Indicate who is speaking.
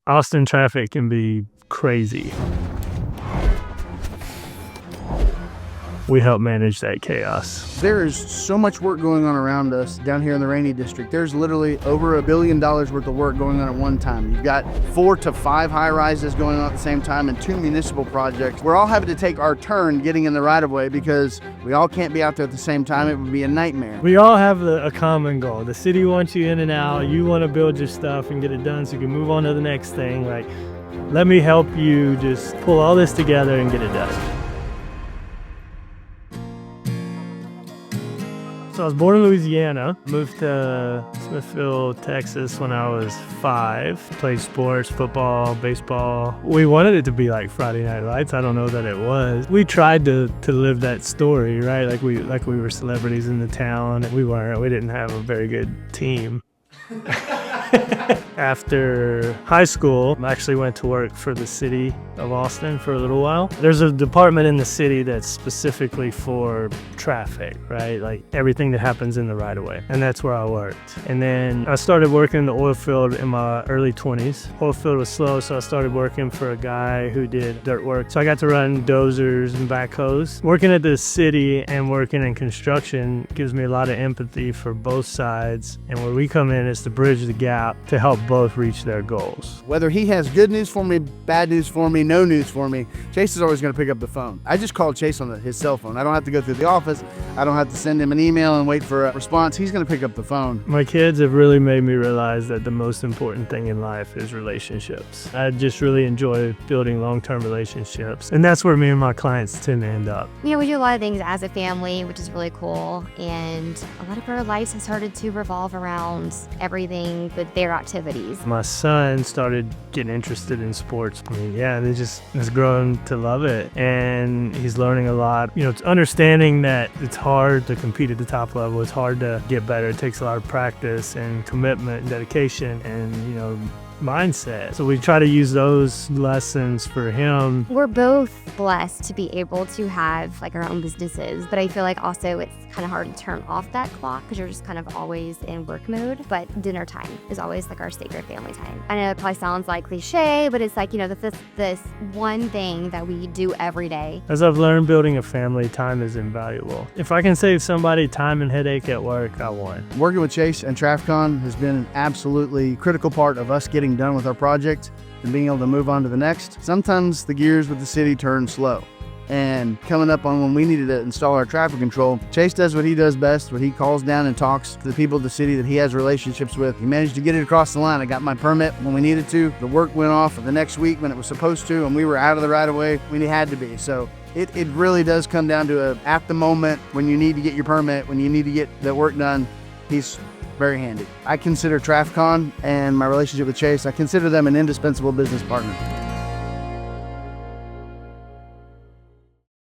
Speaker 1: Austin traffic can be crazy. We help manage that chaos.
Speaker 2: There is so much work going on around us down here in the Rainy District. There's literally over $1 billion worth of work going on at one time. You've got 4 to 5 high rises going on at the same time and 2 municipal projects. We're all having to take our turn getting in the right of way because we all can't be out there at the same time. It would be a nightmare.
Speaker 1: We all have a common goal. The city wants you in and out. You want to build your stuff and get it done so you can move on to the next thing. Like, let me help you just pull all this together and get it done. So I was born in Louisiana, moved to Smithfield, Texas when I was 5. Played sports, football, baseball. We wanted it to be like Friday Night Lights. I don't know that it was. We tried to live that story, right? Like we were celebrities in the town. We weren't. We didn't have a very good team. After high school, I actually went to work for the city of Austin for a little while. There's a department in the city that's specifically for traffic, right? Like everything that happens in the right of way. And that's where I worked. And then I started working in the oil field in my early 20s. Oil field was slow, so I started working for a guy who did dirt work. So I got to run dozers and backhoes. Working at the city and working in construction gives me a lot of empathy for both sides. And where we come in is to bridge the gap to help both reach their goals.
Speaker 2: Whether he has good news for me, bad news for me, no news for me, Chase is always going to pick up the phone. I just called Chase on his cell phone. I don't have to go through the office. I don't have to send him an email and wait for a response. He's going to pick up the phone.
Speaker 1: My kids have really made me realize that the most important thing in life is relationships. I just really enjoy building long-term relationships, and that's where me and my clients tend to end up.
Speaker 3: You know, we do a lot of things as a family, which is really cool, and a lot of our lives have started to revolve around everything with their activities.
Speaker 1: My son started getting interested in sports. I mean, yeah, he just has grown to love it, and he's learning a lot. You know, it's understanding that it's hard to compete at the top level. It's hard to get better. It takes a lot of practice and commitment and dedication and, you know, mindset. So we try to use those lessons for him.
Speaker 3: We're both blessed to be able to have like our own businesses, but I feel like also it's kind of hard to turn off that clock because you're just kind of always in work mode. But dinner time is always like our sacred family time. I know it probably sounds like cliche, but it's like, you know, this one thing that we do every day.
Speaker 1: As I've learned, building a family, time is invaluable. If I can save somebody time and headache at work, I won.
Speaker 2: Working with Chase and TrafCon has been an absolutely critical part of us getting done with our project and being able to move on to the next. Sometimes the gears with the city turn slow. And coming up on when we needed to install our traffic control, Chase does what he does best, when he calls down and talks to the people of the city that he has relationships with. He managed to get it across the line. I got my permit when we needed to. The work went off the next week when it was supposed to, and we were out of the right of way when it had to be. So it really does come down to at the moment when you need to get your permit, when you need to get the work done, he's very handy. I consider TrafCon and my relationship with Chase, I consider them an indispensable business partner.